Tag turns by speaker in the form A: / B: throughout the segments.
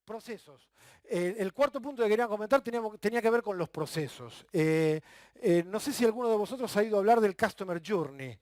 A: procesos. El cuarto punto que quería comentar tenía que ver con los procesos. No sé si alguno de vosotros ha ido a hablar del Customer Journey.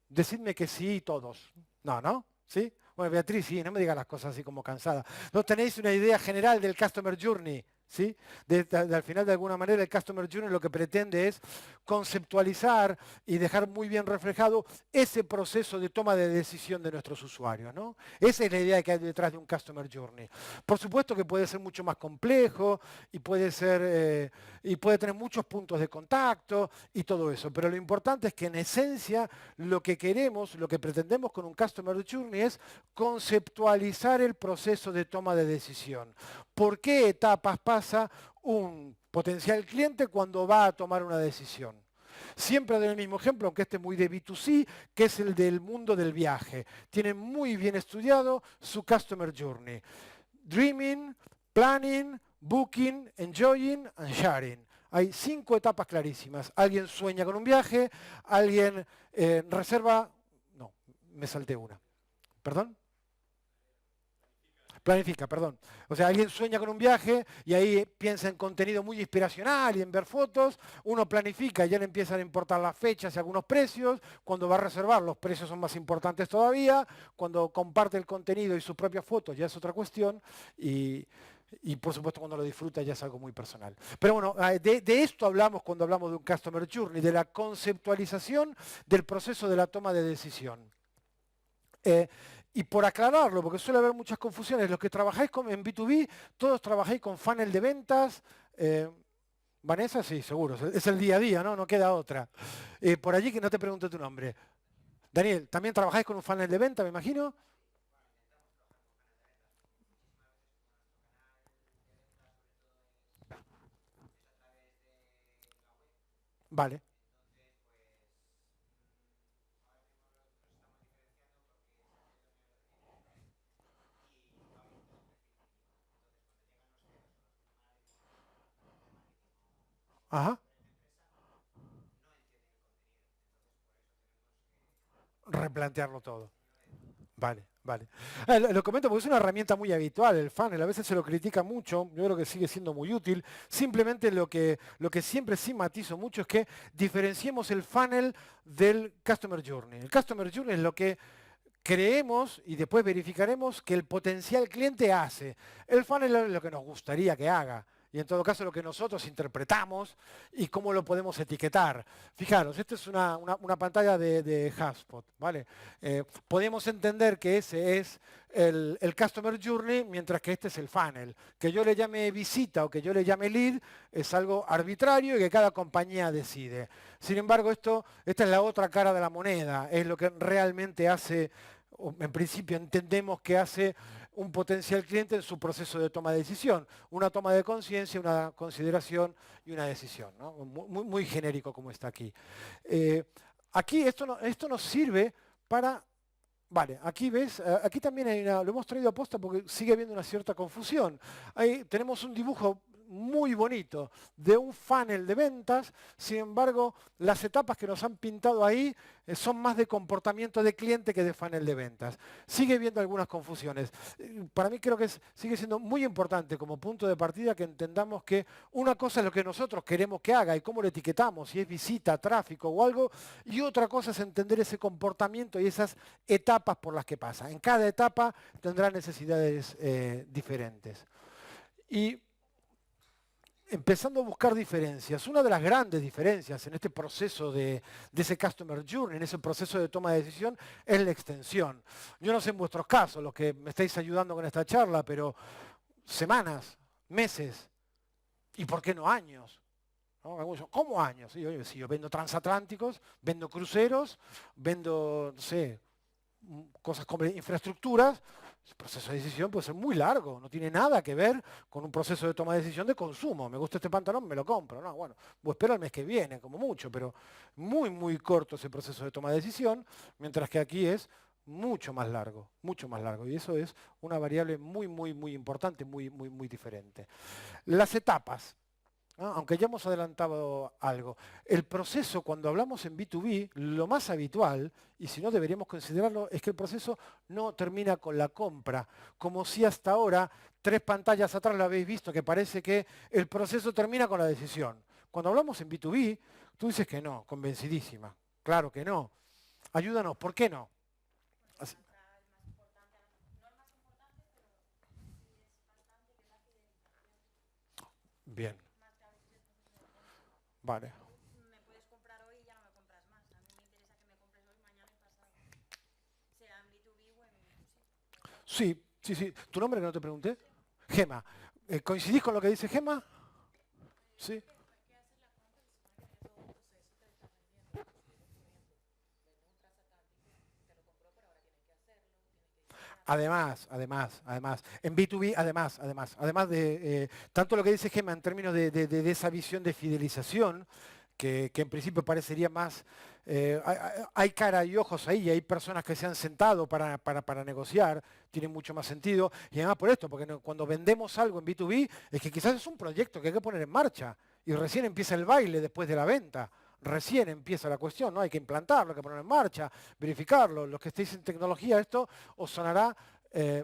A: Decidme que sí, todos. No, ¿no? ¿Sí? Bueno, Beatriz, sí, no me digas las cosas así como cansada. ¿No tenéis una idea general del Customer Journey? ¿Sí? Al final, de alguna manera, el Customer Journey lo que pretende es conceptualizar y dejar muy bien reflejado ese proceso de toma de decisión de nuestros usuarios, ¿no? Esa es la idea que hay detrás de un Customer Journey. Por supuesto que puede ser mucho más complejo y puede tener muchos puntos de contacto y todo eso, pero lo importante es que en esencia lo que queremos, lo que pretendemos con un Customer Journey es conceptualizar el proceso de toma de decisión. ¿Por qué etapas pasa un potencial cliente cuando va a tomar una decisión? Siempre doy el mismo ejemplo, aunque este es muy de B2C, que es el del mundo del viaje. Tienen muy bien estudiado su Customer Journey. Dreaming, Planning, Booking, Enjoying and Sharing. Hay 5 etapas clarísimas. Alguien sueña con un viaje, alguien reserva... No, me salté una. ¿Perdón? Planifica, perdón. O sea, alguien sueña con un viaje y ahí piensa en contenido muy inspiracional y en ver fotos. Uno planifica y ya le empiezan a importar las fechas y algunos precios. Cuando va a reservar, los precios son más importantes todavía. Cuando comparte el contenido y sus propias fotos ya es otra cuestión. Y por supuesto cuando lo disfruta ya es algo muy personal. Pero bueno, de esto hablamos cuando hablamos de un Customer Journey, de la conceptualización del proceso de la toma de decisión. Y por aclararlo, porque suele haber muchas confusiones, los que trabajáis en B2B, todos trabajáis con funnel de ventas. Vanessa, sí, seguro, es el día a día, ¿no? No queda otra. Por allí que no te pregunto tu nombre. Daniel, ¿también trabajáis con un funnel de venta, me imagino? Vale. Ajá. Replantearlo todo. Vale, vale. Lo comento porque es una herramienta muy habitual, el funnel. A veces se lo critica mucho, yo creo que sigue siendo muy útil. Simplemente lo que siempre sí matizo mucho es que diferenciemos el funnel del Customer Journey. El Customer Journey es lo que creemos y después verificaremos que el potencial cliente hace. El funnel es lo que nos gustaría que haga. Y en todo caso lo que nosotros interpretamos y cómo lo podemos etiquetar. Fijaros, esta es una pantalla de HubSpot, ¿vale? Podemos entender que ese es el Customer Journey, mientras que este es el funnel. Que yo le llame visita o que yo le llame lead es algo arbitrario y que cada compañía decide. Sin embargo, esta es la otra cara de la moneda, es lo que realmente hace, o en principio entendemos que hace un potencial cliente en su proceso de toma de decisión. Una toma de conciencia, una consideración y una decisión, ¿no? Muy genérico como está aquí. Aquí esto nos sirve para... Vale, aquí ves, aquí también lo hemos traído a posta porque sigue habiendo una cierta confusión. Ahí tenemos un dibujo muy bonito de un funnel de ventas, sin embargo, las etapas que nos han pintado ahí son más de comportamiento de cliente que de funnel de ventas. Sigue habiendo algunas confusiones. Para mí creo que sigue siendo muy importante como punto de partida que entendamos que una cosa es lo que nosotros queremos que haga y cómo lo etiquetamos, si es visita, tráfico o algo, y otra cosa es entender ese comportamiento y esas etapas por las que pasa. En cada etapa tendrá necesidades diferentes. Y empezando a buscar diferencias, una de las grandes diferencias en este proceso de ese Customer Journey, en ese proceso de toma de decisión, es la extensión. Yo no sé en vuestros casos, los que me estáis ayudando con esta charla, pero semanas, meses, y por qué no años. ¿No? ¿Cómo años? Si yo vendo transatlánticos, vendo cruceros, vendo, no sé, cosas como infraestructuras, el proceso de decisión puede ser muy largo, no tiene nada que ver con un proceso de toma de decisión de consumo. Me gusta este pantalón, me lo compro. No, bueno, voy a esperar el mes que viene, como mucho, pero muy corto ese proceso de toma de decisión, mientras que aquí es mucho más largo, mucho más largo. Y eso es una variable muy importante, muy diferente. Las etapas. ¿no? Aunque ya hemos adelantado algo. El proceso, cuando hablamos en B2B, lo más habitual, y si no deberíamos considerarlo, es que el proceso no termina con la compra. Como si hasta ahora, 3 pantallas atrás lo habéis visto, que parece que el proceso termina con la decisión. Cuando hablamos en B2B, tú dices que no, convencidísima. Claro que no. Ayúdanos, ¿por qué no? Así- Bien, vale. Sí, sí, sí. ¿Tu nombre que no te pregunté? Gema. ¿Coincidís con lo que dice Gema? Sí. Además, en B2B, además de tanto lo que dice Gemma en términos de esa visión de fidelización, que en principio parecería más, hay cara y ojos ahí, y hay personas que se han sentado para negociar, tiene mucho más sentido, y además por esto, porque cuando vendemos algo en B2B, es que quizás es un proyecto que hay que poner en marcha, y recién empieza el baile después de la venta. Recién empieza la cuestión, ¿no? Hay que implantarlo, hay que ponerlo en marcha, verificarlo. Los que estéis en tecnología, esto os sonará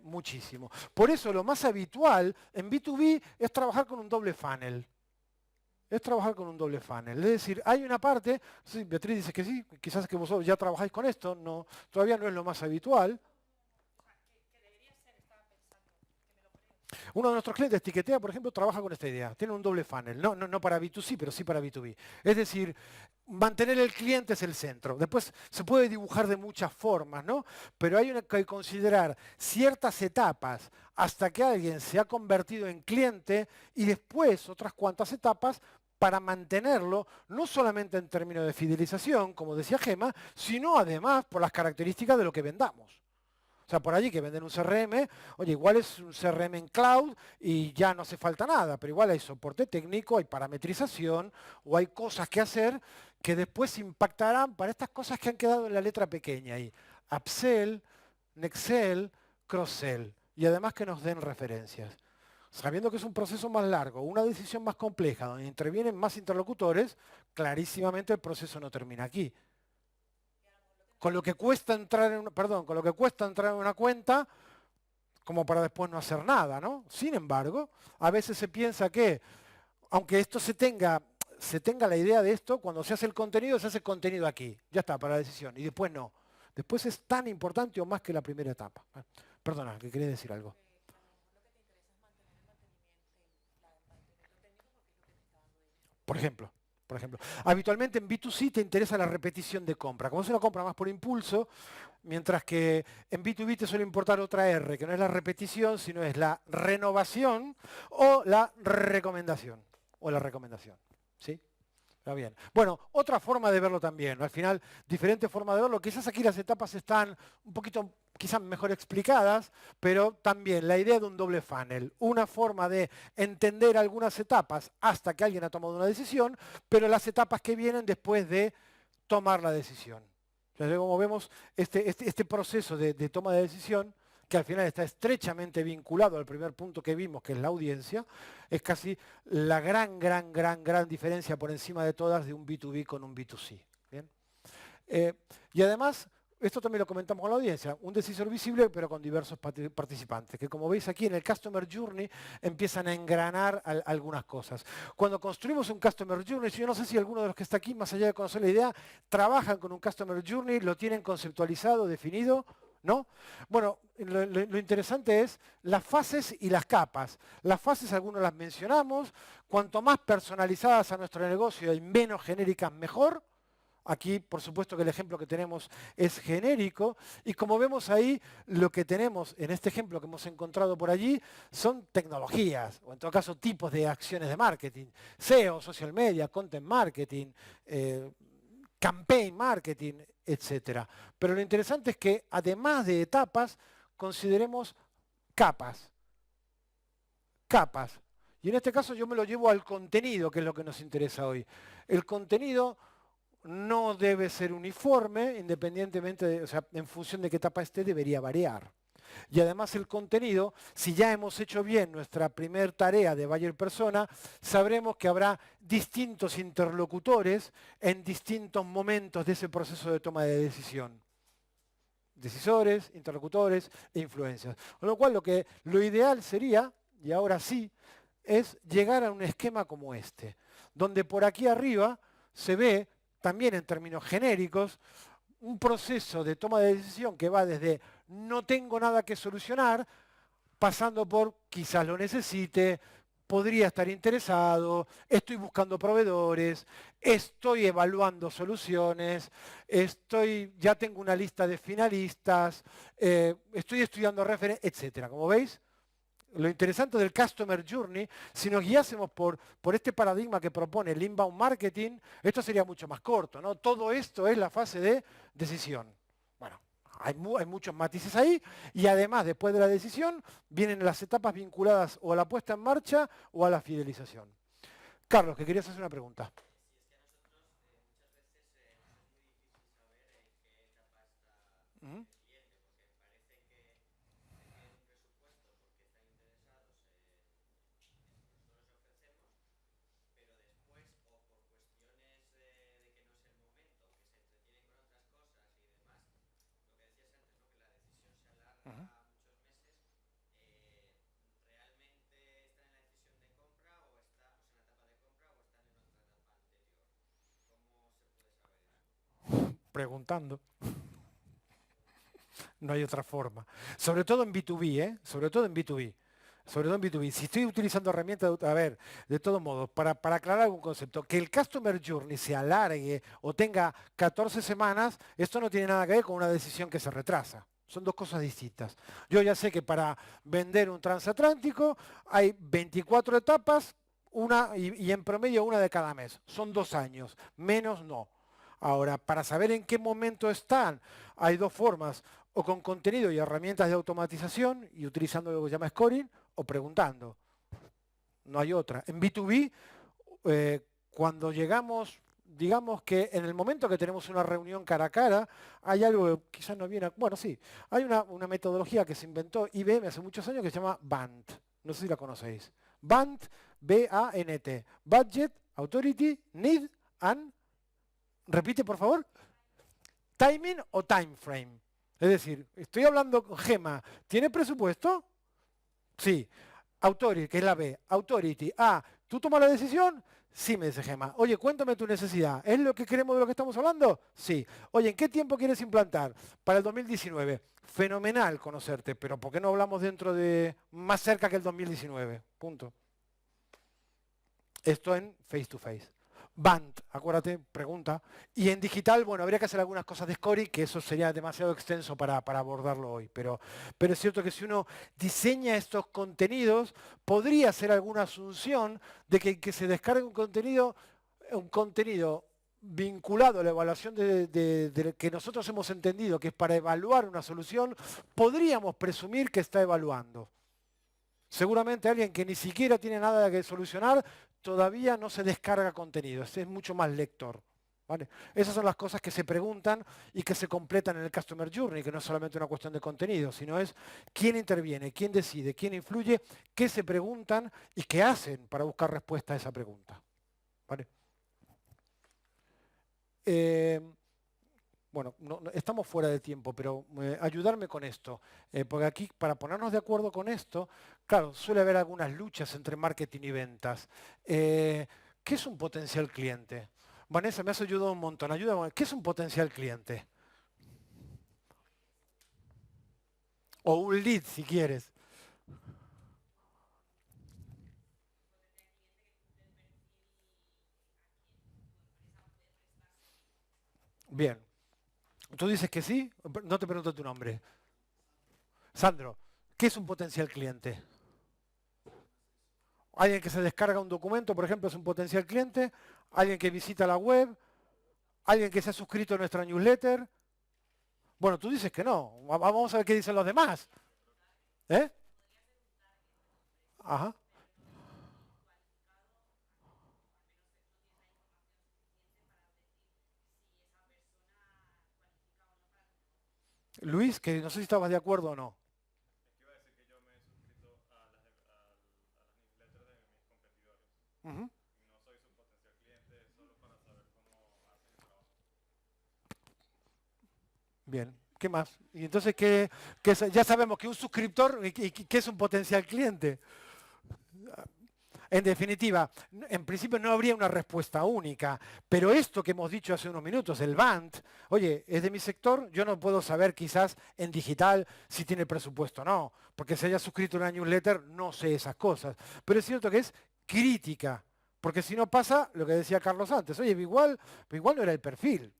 A: muchísimo. Por eso lo más habitual en B2B es trabajar con un doble funnel. Es trabajar con un doble funnel. Es decir, hay una parte, sí, Beatriz dice que sí, quizás que vosotros ya trabajáis con esto, no, todavía no es lo más habitual. Uno de nuestros clientes, Tiquetea, por ejemplo, trabaja con esta idea. Tiene un doble funnel, no para B2C, pero sí para B2B. Es decir, mantener el cliente es el centro. Después se puede dibujar de muchas formas, ¿no? Pero hay que considerar ciertas etapas hasta que alguien se ha convertido en cliente y después otras cuantas etapas para mantenerlo, no solamente en términos de fidelización, como decía Gema, sino además por las características de lo que vendamos. O sea, por allí que venden un CRM, oye, igual es un CRM en cloud y ya no hace falta nada, pero igual hay soporte técnico, hay parametrización o hay cosas que hacer que después impactarán para estas cosas que han quedado en la letra pequeña ahí. Upsell, Nextell, Cross-sell. Y además que nos den referencias. Sabiendo que es un proceso más largo, una decisión más compleja, donde intervienen más interlocutores, clarísimamente el proceso no termina aquí. Con lo que cuesta entrar en con lo que cuesta entrar en una cuenta, como para después no hacer nada, ¿no? Sin embargo, a veces se piensa que, aunque esto se tenga la idea de esto, cuando se hace el contenido aquí, ya está, para la decisión, y después no. Después es tan importante o más que la primera etapa. Perdona, que quería decir algo. Por ejemplo, por ejemplo. Habitualmente en B2C te interesa la repetición de compra. Como es una compra más por impulso, mientras que en B2B te suele importar otra R, que no es la repetición, sino es la renovación o la recomendación. O la recomendación. ¿Sí? Está bien. Bueno, otra forma de verlo también, ¿no? Al final, diferentes formas de verlo. Quizás aquí las etapas están un poquito, quizás mejor explicadas, pero también la idea de un doble funnel. Una forma de entender algunas etapas hasta que alguien ha tomado una decisión, pero las etapas que vienen después de tomar la decisión. Entonces, como vemos, este proceso de toma de decisión, que al final está estrechamente vinculado al primer punto que vimos, que es la audiencia, es casi la gran diferencia por encima de todas de un B2B con un B2C. ¿Bien? Y además, esto también lo comentamos con la audiencia, un decisor visible pero con diversos participantes, que como veis aquí en el Customer Journey empiezan a engranar algunas cosas. Cuando construimos un Customer Journey, yo no sé si alguno de los que está aquí, más allá de conocer la idea, trabajan con un Customer Journey, lo tienen conceptualizado, definido, ¿no? Bueno, lo interesante es las fases y las capas. Las fases algunos las mencionamos, cuanto más personalizadas a nuestro negocio y menos genéricas mejor. Aquí, por supuesto que el ejemplo que tenemos es genérico y como vemos ahí, lo que tenemos en este ejemplo que hemos encontrado por allí son tecnologías, o en todo caso tipos de acciones de marketing, SEO, social media, content marketing, campaign marketing, etcétera. Pero lo interesante es que además de etapas, consideremos capas, capas. Y en este caso yo me lo llevo al contenido, que es lo que nos interesa hoy. El contenido no debe ser uniforme, independientemente, o sea, en función de qué etapa esté, debería variar. Y además el contenido, si ya hemos hecho bien nuestra primer tarea de buyer persona, sabremos que habrá distintos interlocutores en distintos momentos de ese proceso de toma de decisión. Decisores, interlocutores e influencias. Con lo cual lo ideal sería, y ahora sí, es llegar a un esquema como este, donde por aquí arriba se ve, también en términos genéricos, un proceso de toma de decisión que va desde no tengo nada que solucionar, pasando por quizás lo necesite, podría estar interesado, estoy buscando proveedores, estoy evaluando soluciones, ya tengo una lista de finalistas, estoy estudiando referencias, etcétera. Como veis, lo interesante del Customer Journey, si nos guiásemos por este paradigma que propone el Inbound Marketing, esto sería mucho más corto, ¿no? Todo esto es la fase de decisión. Bueno, hay muchos matices ahí y además, después de la decisión, vienen las etapas vinculadas o a la puesta en marcha o a la fidelización. Carlos, que querías hacer una pregunta. Ujú. Ujú. Preguntando. No hay otra forma. Sobre todo en B2B, ¿eh? Sobre todo en B2B. Sobre todo en B2B. Si estoy utilizando herramientas, a ver, de todos modos, para aclarar algún concepto, que el Customer Journey se alargue o tenga 14 semanas, esto no tiene nada que ver con una decisión que se retrasa. Son dos cosas distintas. Yo ya sé que para vender un transatlántico hay 24 etapas, y en promedio una de cada mes. Son 2 años, menos no. Ahora, para saber en qué momento están, hay dos formas, o con contenido y herramientas de automatización y utilizando lo que se llama scoring, o preguntando. No hay otra. En B2B, cuando llegamos, digamos que en el momento que tenemos una reunión cara a cara, hay algo que quizás no viene, bueno, sí, hay una metodología que se inventó IBM hace muchos años que se llama BANT. No sé si la conocéis. BANT, B-A-N-T. Budget, Authority, Need and... Repite, por favor. Timing o time frame. Es decir, estoy hablando con Gema. ¿Tiene presupuesto? Sí. Authority, que es la B. Authority. A. ¿Tú tomas la decisión? Sí, me dice Gema. Oye, cuéntame tu necesidad. ¿Es lo que queremos de lo que estamos hablando? Sí. Oye, ¿en qué tiempo quieres implantar? Para el 2019. Fenomenal conocerte, pero ¿por qué no hablamos dentro de más cerca que el 2019? Punto. Esto en face to face. Band, acuérdate, pregunta. Y en digital, bueno, habría que hacer algunas cosas de scoring, que eso sería demasiado extenso para abordarlo hoy. Pero es cierto que si uno diseña estos contenidos, podría ser alguna asunción de que se descargue un contenido vinculado a la evaluación de que nosotros hemos entendido que es para evaluar una solución, podríamos presumir que está evaluando. Seguramente alguien que ni siquiera tiene nada que solucionar todavía no se descarga contenido, es mucho más lector. ¿Vale? Esas son las cosas que se preguntan y que se completan en el Customer Journey, que no es solamente una cuestión de contenido, sino es quién interviene, quién decide, quién influye, qué se preguntan y qué hacen para buscar respuesta a esa pregunta. ¿Vale? Eh, bueno, estamos fuera de tiempo, pero ayudarme con esto, porque aquí para ponernos de acuerdo con esto, claro, suele haber algunas luchas entre marketing y ventas. ¿Qué es un potencial cliente? Vanessa, me has ayudado un montón. Ayúdame. ¿Qué es un potencial cliente? O un lead, si quieres. Bien. ¿Tú dices que sí? No te pregunto tu nombre. Sandro, ¿qué es un potencial cliente? Alguien que se descarga un documento, por ejemplo, es un potencial cliente. Alguien que visita la web. Alguien que se ha suscrito a nuestra newsletter. Bueno, tú dices que no. Vamos a ver qué dicen los demás. ¿Eh? Ajá. Luis, que no sé si estabas de acuerdo o no. Bien. ¿Qué más? Y entonces, ya sabemos que un suscriptor, ¿qué es un potencial cliente? En definitiva, en principio no habría una respuesta única, pero esto que hemos dicho hace unos minutos, el BANT, oye, es de mi sector, yo no puedo saber quizás en digital si tiene presupuesto o no, porque si haya suscrito una newsletter no sé esas cosas, pero es cierto que es crítica, porque si no pasa lo que decía Carlos antes, oye, igual no era el perfil.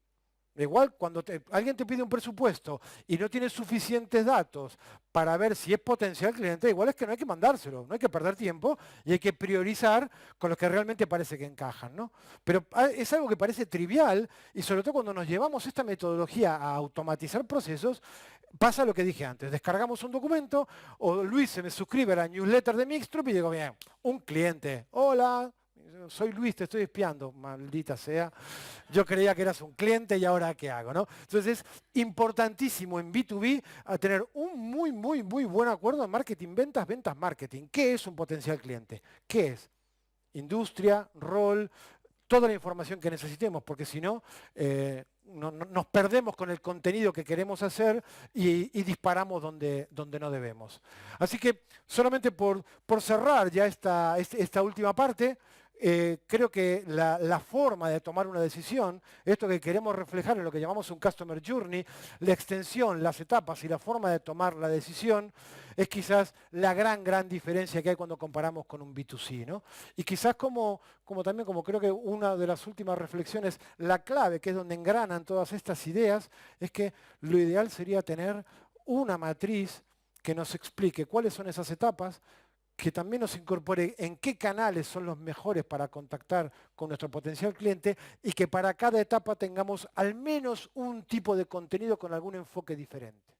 A: Igual cuando alguien te pide un presupuesto y no tienes suficientes datos para ver si es potencial cliente, igual es que no hay que mandárselo, no hay que perder tiempo y hay que priorizar con los que realmente parece que encajan, ¿no? Pero es algo que parece trivial y sobre todo cuando nos llevamos esta metodología a automatizar procesos, pasa lo que dije antes, descargamos un documento o Luis se me suscribe a la newsletter de Mixtrup y digo, bien, un cliente, hola, soy Luis, te estoy espiando, maldita sea. Yo creía que eras un cliente y ahora ¿qué hago? ¿No? Entonces es importantísimo en B2B a tener un muy buen acuerdo en marketing, ventas, ventas, marketing. ¿Qué es un potencial cliente? ¿Qué es? Industria, rol, toda la información que necesitemos, porque si no, nos perdemos con el contenido que queremos hacer y disparamos donde no debemos. Así que solamente por cerrar ya esta última parte, creo que la forma de tomar una decisión, esto que queremos reflejar en lo que llamamos un Customer Journey, la extensión, las etapas y la forma de tomar la decisión, es quizás la gran diferencia que hay cuando comparamos con un B2C, ¿no? Y quizás también como creo que una de las últimas reflexiones, la clave, que es donde engranan todas estas ideas, es que lo ideal sería tener una matriz que nos explique cuáles son esas etapas, que también nos incorpore en qué canales son los mejores para contactar con nuestro potencial cliente y que para cada etapa tengamos al menos un tipo de contenido con algún enfoque diferente.